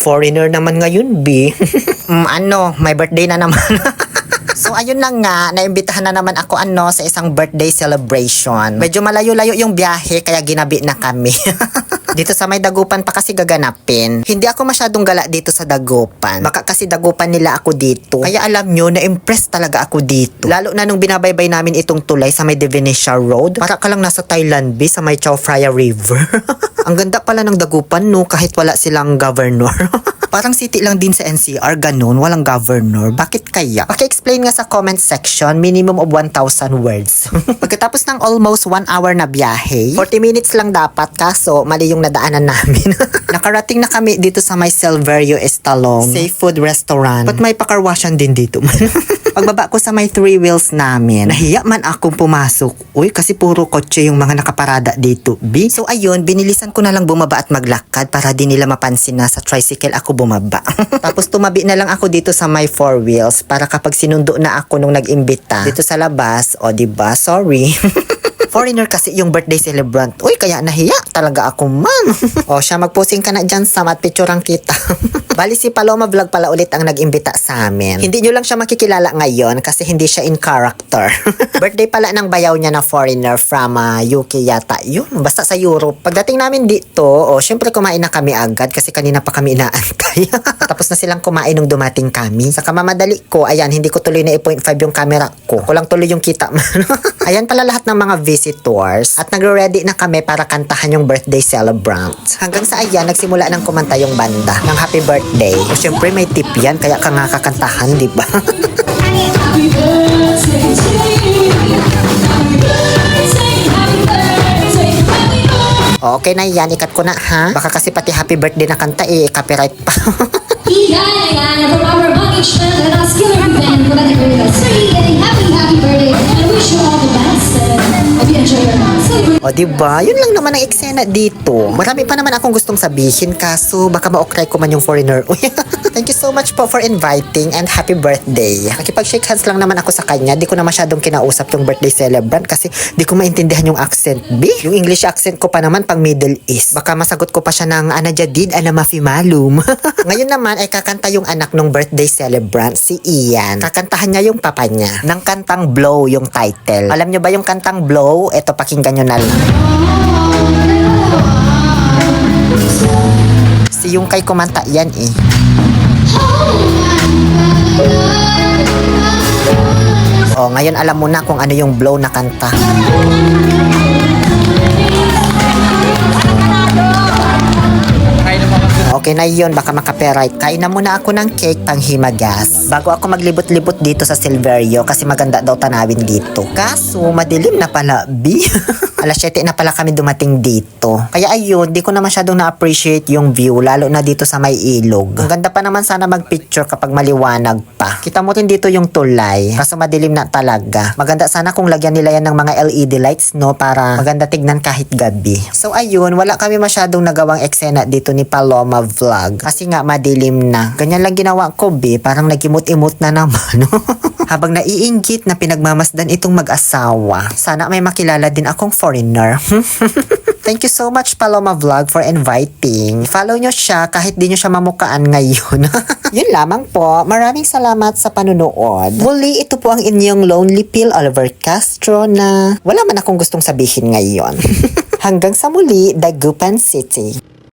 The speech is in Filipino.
foreigner naman ngayon, B. May birthday na naman. So ayun na nga, naimbitahan na naman ako sa isang birthday celebration. Medyo malayo-layo yung biyahe kaya ginabi na kami. Dito sa may Dagupan pa kasi gaganapin. Hindi ako masyadong gala dito sa Dagupan. Baka kasi Dagupan nila ako dito. Kaya alam nyo, na-impress talaga ako dito. Lalo na nung binabaybay namin itong tulay sa may Divinesia Road. Para ka lang nasa Thailand, sa may Chao Phraya River. Ang ganda pala ng Dagupan, no? Kahit wala silang governor. Parang city lang din sa NCR, ganun, walang governor. Bakit kaya? Paki-explain nga sa comment section, minimum of 1,000 words. Pagkatapos ng almost 1 hour na biyahe, 40 minutes lang dapat, kaso mali yung nadaanan namin. Nakarating na kami dito sa may Silverio Estalong Safe Food Restaurant. But may pakarwasyan din dito. Pagbaba ko sa may 3 wheels namin, nahiya man akong pumasok. Uy, kasi puro kotse yung mga nakaparada dito, B. So ayun, binilisan ko na lang bumaba at maglakad para di nila mapansin na sa tricycle ako bumaba. Tapos tumabi na lang ako dito sa my 4 wheels para kapag sinundo na ako nung nag-imbita dito sa labas, o diba, sorry. Foreigner kasi yung birthday celebrant. Uy, kaya nahiya talaga ako, man. O siya, magposing ka na dyan, Sam, at pictureang kita. Bali si Paloma Vlog pala ulit ang nag-imbita sa amin. Hindi nyo lang siya makikilala ngayon kasi hindi siya in character. Birthday pala ng bayaw niya na foreigner from UK yata. Yun, basta sa Europe. Pagdating namin dito, syempre kumain na kami agad kasi kanina pa kami inaantay. Tapos na silang kumain nung dumating kami. Sa kamamadali ko, ayan, hindi ko tuloy na i-0.5 yung camera ko. Kulang tuloy yung kita man. Ayan pala lahat ng mga visitors. At nagre-ready na kami para kantahan yung birthday celebrant. Hanggang sa ayan, nagsimula ng kumanta yung banda ng happy birthday. O syempre may tip yan, kaya ka nga kakantahan, di ba? Happy birthday to you. Happy birthday, happy birthday, happy birthday. Okay na yan, ikat ko na ha. Baka kasi pati happy birthday na kanta copyright pa. Igaya from our baggage band and our skiller band. Happy birthday and I wish you all the best. Hope you enjoy your celebration. O diba, yun lang naman ang eksena dito. Marami pa naman akong gustong sabihin kaso baka ma-okray ko man yung foreigner. Thank you so much po for inviting and happy birthday. Nakipag-shake hands lang naman ako sa kanya. Di ko na masyadong kinausap yung birthday celebrant kasi di ko maintindihan yung accent. Yung English accent ko pa naman pang Middle East. Baka masagot ko pa siya ng ana jadid, ana mafi malum. Ngayon naman ay kakanta yung anak ng birthday celebrant, si Ian. Kakantahan niya yung papa niya ng kantang Blow yung title. Alam niyo ba yung kantang Blow? Eto, pakinggan nyo na lang. Si yung kay kumanta yan O, ngayon alam mo na kung ano yung Blow na kanta. Okay na yun, baka makaperite. Kain na muna ako ng cake pang himagas bago ako maglibot-libot dito sa Silverio kasi maganda daw tanawin dito. Kaso, madilim na pala, B. Alas 7 na pala kami dumating dito. Kaya ayun, di ko na masyadong na-appreciate yung view, lalo na dito sa may ilog. Ang ganda pa naman sana mag-picture kapag maliwanag pa. Kita mo rin dito yung tulay, kaso madilim na talaga. Maganda sana kung lagyan nila yan ng mga LED lights, no? Para maganda tignan kahit gabi. So ayun, wala kami masyadong nagawang eksena dito ni Paloma Vlog. Kasi nga madilim na. Ganyan lang ginawa ko, B. Parang nagimot-imot na naman. Habang naiinggit na pinagmamasdan itong mag-asawa. Sana may makilala din akong foreigner. Thank you so much, Paloma Vlog, for inviting. Follow nyo siya kahit di nyo siya mamukaan ngayon. Yun lamang po. Maraming salamat sa panunood. Muli, ito po ang inyong Lonely Pill Oliver Castro na wala man akong gustong sabihin ngayon. Hanggang sa muli, Dagupan City.